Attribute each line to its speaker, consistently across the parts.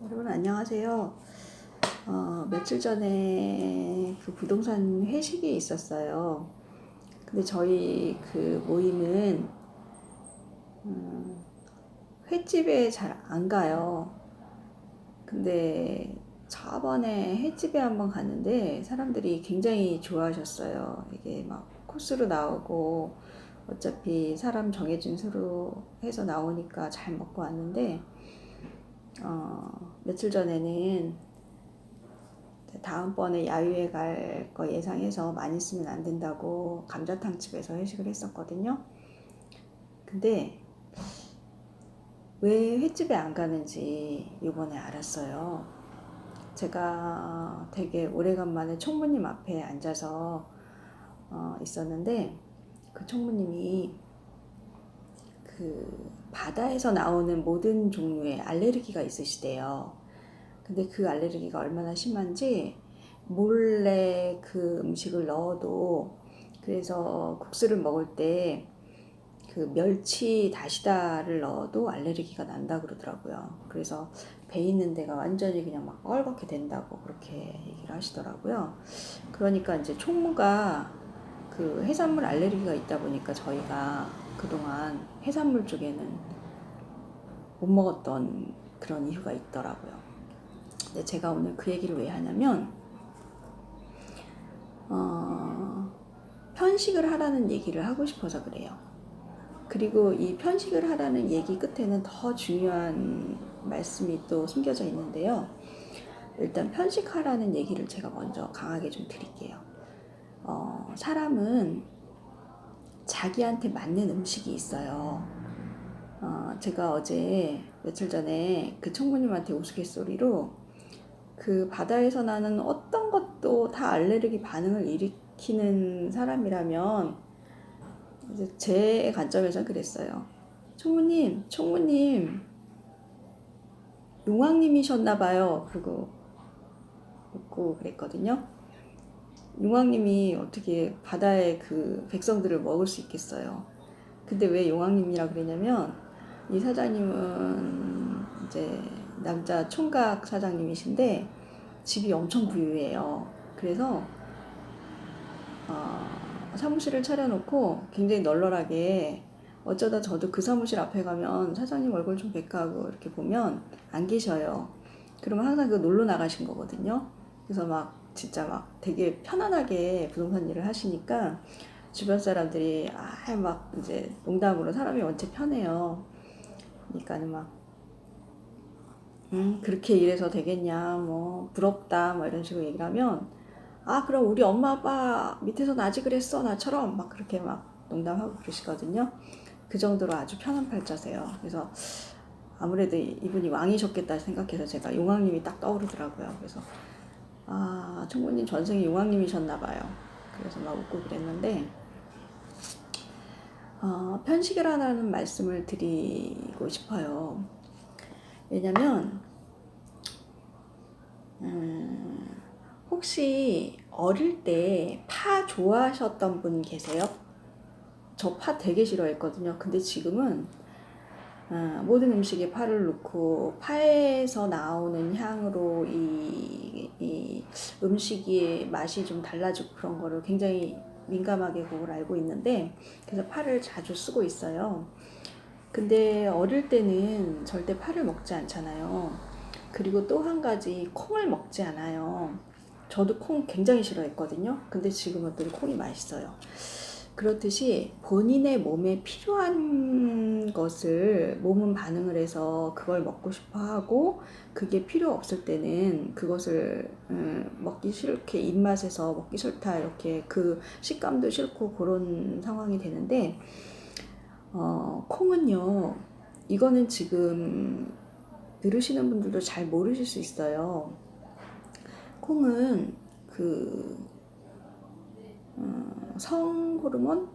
Speaker 1: 여러분 안녕하세요. 며칠 전에 그 부동산 회식이 있었어요. 근데 저희 그 모임은 횟집에 잘 안 가요. 근데 저번에 횟집에 한번 갔는데 사람들이 굉장히 좋아하셨어요. 이게 막 코스로 나오고 어차피 사람 정해진 수로 해서 나오니까 잘 먹고 왔는데 며칠 전에는 다음번에 야유회 갈 거 예상해서 많이 쓰면 안 된다고 감자탕 집에서 회식을 했었거든요. 근데 왜 횟집에 안 가는지 이번에 알았어요. 제가 되게 오래간만에 총무님 앞에 앉아서 있었는데 그 총무님이 그 바다에서 나오는 모든 종류의 알레르기가 있으시대요. 근데 그 알레르기가 얼마나 심한지 몰래 그 음식을 넣어도, 그래서 국수를 먹을 때 그 멸치 다시다를 넣어도 알레르기가 난다 그러더라고요. 그래서 배 있는 데가 완전히 그냥 막 뻘겋게 된다고 그렇게 얘기를 하시더라고요. 그러니까 이제 총무가 그 해산물 알레르기가 있다 보니까 저희가 그동안 해산물 쪽에는 못 먹었던 그런 이유가 있더라고요. 근데 제가 오늘 그 얘기를 왜 하냐면 편식을 하라는 얘기를 하고 싶어서 그래요. 그리고 이 편식을 하라는 얘기 끝에는 더 중요한 말씀이 또 숨겨져 있는데요. 일단 편식하라는 얘기를 제가 먼저 강하게 좀 드릴게요. 사람은 자기한테 맞는 음식이 있어요. 제가 어제 며칠 전에 그 총무님한테 우스갯소리로 그 바다에서 나는 어떤 것도 다 알레르기 반응을 일으키는 사람이라면 이제 제 관점에서 그랬어요. 총무님, 용왕님이셨나봐요. 그리고 웃고 그랬거든요. 용왕님이 어떻게 바다의 그 백성들을 먹을 수 있겠어요. 근데 왜 용왕님이라 그러냐면 이 사장님은 이제 남자 총각 사장님이신데 집이 엄청 부유해요. 그래서 사무실을 차려놓고 굉장히 널널하게, 어쩌다 저도 그 사무실 앞에 가면 사장님 얼굴 좀 뵐까 하고 이렇게 보면 안 계셔요. 그러면 항상 그 놀러 나가신 거거든요. 그래서 막 진짜 막 되게 편안하게 부동산 일을 하시니까 주변 사람들이 막 이제 농담으로, 사람이 원체 편해요. 그러니까는 막 그렇게 일해서 되겠냐, 뭐 부럽다, 뭐 이런 식으로 얘기를 하면 그럼 우리 엄마 아빠 밑에서 나지 그랬어 나처럼 막 그렇게 막 농담하고 그러시거든요. 그 정도로 아주 편한 팔자세요. 그래서 아무래도 이분이 왕이셨겠다 생각해서 제가 용왕님이 딱 떠오르더라고요. 그래서 총무님 전생에 용왕님이셨나봐요. 그래서 막 웃고 그랬는데 편식을 하라는 말씀을 드리고 싶어요. 왜냐면 혹시 어릴 때 파 좋아하셨던 분 계세요? 저 파 되게 싫어했거든요. 근데 지금은 모든 음식에 파를 넣고 파에서 나오는 향으로 이 음식의 맛이 좀 달라지고 그런 거를 굉장히 민감하게 그걸 알고 있는데, 그래서 파를 자주 쓰고 있어요. 근데 어릴 때는 절대 파를 먹지 않잖아요. 그리고 또 한 가지, 콩을 먹지 않아요. 저도 콩 굉장히 싫어했거든요. 근데 지금은 또 콩이 맛있어요. 그렇듯이 본인의 몸에 필요한 것을 몸은 반응을 해서 그걸 먹고 싶어 하고, 그게 필요 없을 때는 그것을 먹기 싫게, 입맛에서 먹기 싫다 이렇게 그 식감도 싫고 그런 상황이 되는데, 콩은요, 이거는 지금 들으시는 분들도 잘 모르실 수 있어요. 콩은 그 성호르몬?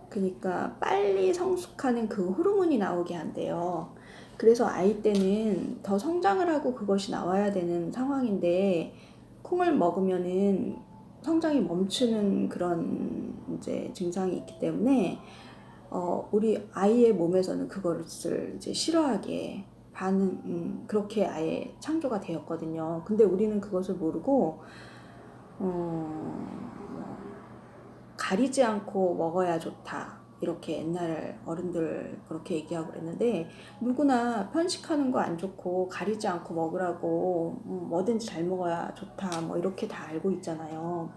Speaker 1: 그러니까 빨리 성숙하는 그 호르몬이 나오게 한대요. 그래서 아이 때는 더 성장을 하고 그것이 나와야 되는 상황인데, 콩을 먹으면은 성장이 멈추는 그런 이제 증상이 있기 때문에 우리 아이의 몸에서는 그것을 이제 싫어하게 그렇게 아예 창조가 되었거든요. 근데 우리는 그것을 모르고 가리지 않고 먹어야 좋다. 이렇게 옛날 어른들 그렇게 얘기하고 그랬는데, 누구나 편식하는 거 안 좋고 가리지 않고 먹으라고 뭐든지 잘 먹어야 좋다 뭐 이렇게 다 알고 있잖아요.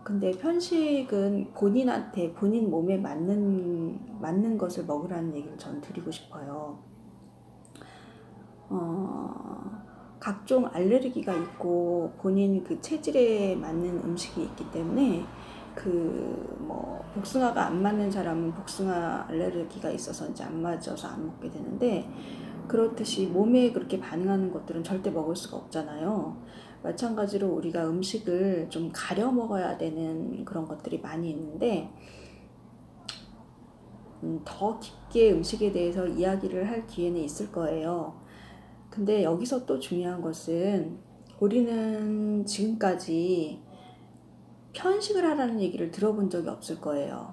Speaker 1: 근데 편식은 본인한테 본인 몸에 맞는 것을 먹으라는 얘기를 전 드리고 싶어요. 각종 알레르기가 있고 본인 그 체질에 맞는 음식이 있기 때문에 복숭아가 안 맞는 사람은 복숭아 알레르기가 있어서 이제 안 맞아서 안 먹게 되는데, 그렇듯이 몸에 그렇게 반응하는 것들은 절대 먹을 수가 없잖아요. 마찬가지로 우리가 음식을 좀 가려 먹어야 되는 그런 것들이 많이 있는데, 더 깊게 음식에 대해서 이야기를 할 기회는 있을 거예요. 근데 여기서 또 중요한 것은, 우리는 지금까지 편식을 하라는 얘기를 들어본 적이 없을 거예요.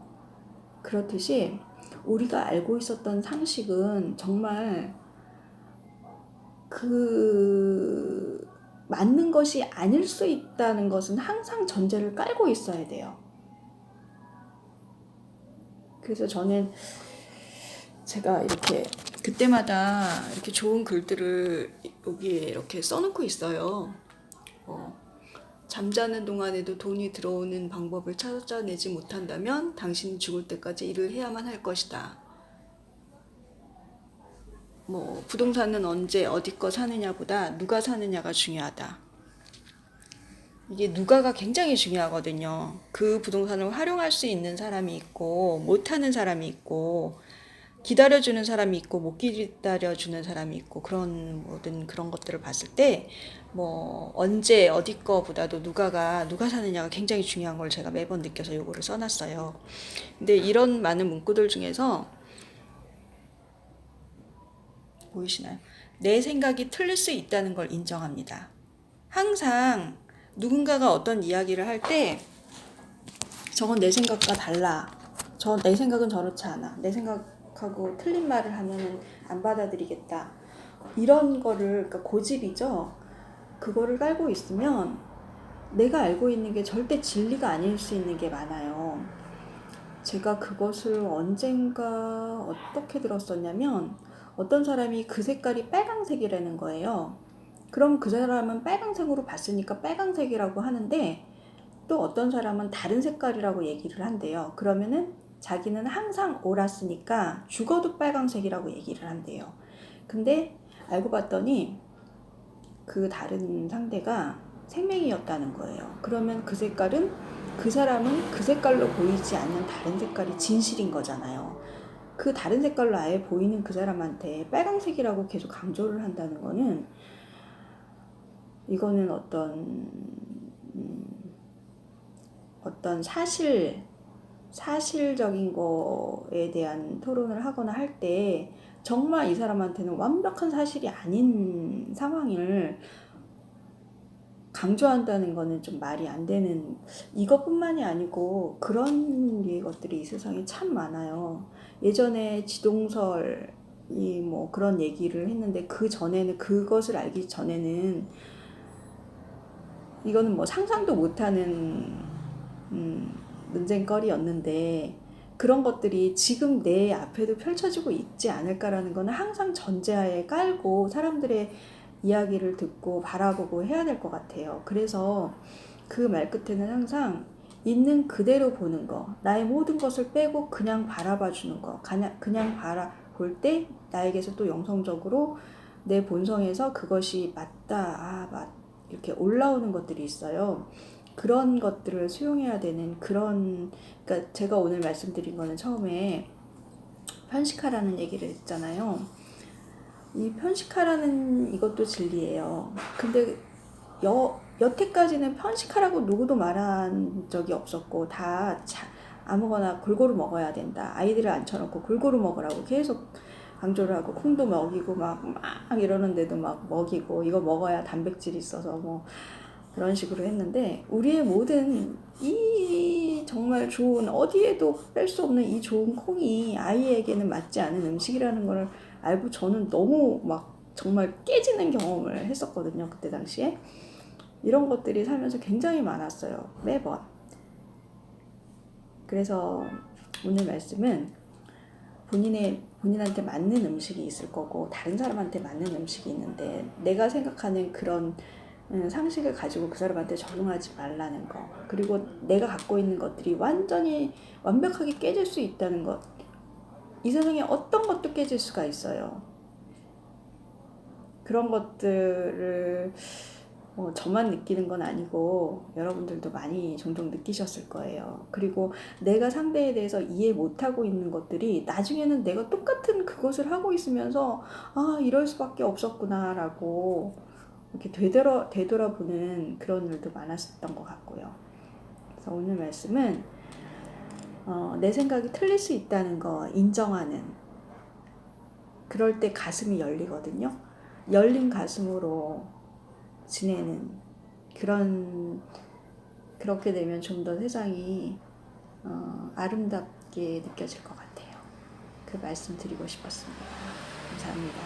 Speaker 1: 그렇듯이 우리가 알고 있었던 상식은 정말 맞는 것이 아닐 수 있다는 것은 항상 전제를 깔고 있어야 돼요. 그래서 저는 제가 이렇게 그때마다 이렇게 좋은 글들을 여기에 이렇게 써놓고 있어요. 잠자는 동안에도 돈이 들어오는 방법을 찾아내지 못한다면 당신이 죽을 때까지 일을 해야만 할 것이다. 부동산은 언제 어디 거 사느냐보다 누가 사느냐가 중요하다. 이게 누가가 굉장히 중요하거든요. 그 부동산을 활용할 수 있는 사람이 있고 못하는 사람이 있고, 기다려주는 사람이 있고 못 기다려주는 사람이 있고, 그런 모든 그런 것들을 봤을 때 언제 어디 거보다도 누가 사느냐가 굉장히 중요한 걸 제가 매번 느껴서 요거를 써놨어요. 근데 이런 많은 문구들 중에서 보이시나요? 내 생각이 틀릴 수 있다는 걸 인정합니다. 항상 누군가가 어떤 이야기를 할 때 저건 내 생각과 달라. 내 생각은 저렇지 않아. 내 생각하고 틀린 말을 하면은 안 받아들이겠다. 이런 거를, 그러니까 고집이죠. 그거를 깔고 있으면 내가 알고 있는 게 절대 진리가 아닐 수 있는 게 많아요. 제가 그것을 언젠가 어떻게 들었었냐면, 어떤 사람이 그 색깔이 빨강색이라는 거예요. 그럼 그 사람은 빨강색으로 봤으니까 빨강색이라고 하는데, 또 어떤 사람은 다른 색깔이라고 얘기를 한대요. 그러면은 자기는 항상 옳았으니까 죽어도 빨강색이라고 얘기를 한대요. 근데 알고 봤더니 그 다른 상대가 생명이었다는 거예요. 그러면 그 사람은 그 색깔로 보이지 않는 다른 색깔이 진실인 거잖아요. 그 다른 색깔로 아예 보이는 그 사람한테 빨강색이라고 계속 강조를 한다는 거는, 이거는 어떤 사실적인 거에 대한 토론을 하거나 할 때 정말 이 사람한테는 완벽한 사실이 아닌 상황을 강조한다는 거는 좀 말이 안 되는, 이것뿐만이 아니고 그런 것들이 이 세상에 참 많아요. 예전에 지동설이 그런 얘기를 했는데, 그 전에는, 그것을 알기 전에는 이거는 상상도 못하는 논쟁거리였는데, 그런 것들이 지금 내 앞에도 펼쳐지고 있지 않을까라는 거는 항상 전제하에 깔고 사람들의 이야기를 듣고 바라보고 해야 될 것 같아요. 그래서 그 말 끝에는 항상 있는 그대로 보는 거, 나의 모든 것을 빼고 그냥 바라봐 주는 거, 그냥 바라볼 때 나에게서 또 영성적으로 내 본성에서 그것이 맞다, 이렇게 올라오는 것들이 있어요. 그런 것들을 수용해야 되는 그러니까 제가 오늘 말씀드린 거는 처음에 편식하라는 얘기를 했잖아요. 이 편식하라는 이것도 진리예요. 근데 여태까지는 편식하라고 누구도 말한 적이 없었고, 아무거나 골고루 먹어야 된다. 아이들을 앉혀놓고 골고루 먹으라고 계속 강조를 하고, 콩도 먹이고 막 이러는데도 막 먹이고, 이거 먹어야 단백질이 있어서 그런 식으로 했는데, 우리의 모든 이 정말 좋은, 어디에도 뺄 수 없는 이 좋은 콩이 아이에게는 맞지 않은 음식이라는 걸 알고 저는 너무 막 정말 깨지는 경험을 했었거든요. 그때 당시에. 이런 것들이 살면서 굉장히 많았어요. 매번. 그래서 오늘 말씀은 본인한테 맞는 음식이 있을 거고 다른 사람한테 맞는 음식이 있는데 내가 생각하는 그런 상식을 가지고 그 사람한테 적용하지 말라는 거. 그리고 내가 갖고 있는 것들이 완전히 완벽하게 깨질 수 있다는 것. 이 세상에 어떤 것도 깨질 수가 있어요. 그런 것들을 저만 느끼는 건 아니고 여러분들도 많이 종종 느끼셨을 거예요. 그리고 내가 상대에 대해서 이해 못하고 있는 것들이 나중에는 내가 똑같은 그것을 하고 있으면서 아, 이럴 수밖에 없었구나 라고 이렇게 되돌아보는 그런 일도 많았었던 것 같고요. 그래서 오늘 말씀은 내 생각이 틀릴 수 있다는 거 인정하는, 그럴 때 가슴이 열리거든요. 열린 가슴으로 지내는 그렇게 되면 좀 더 세상이 아름답게 느껴질 것 같아요. 그 말씀 드리고 싶었습니다. 감사합니다.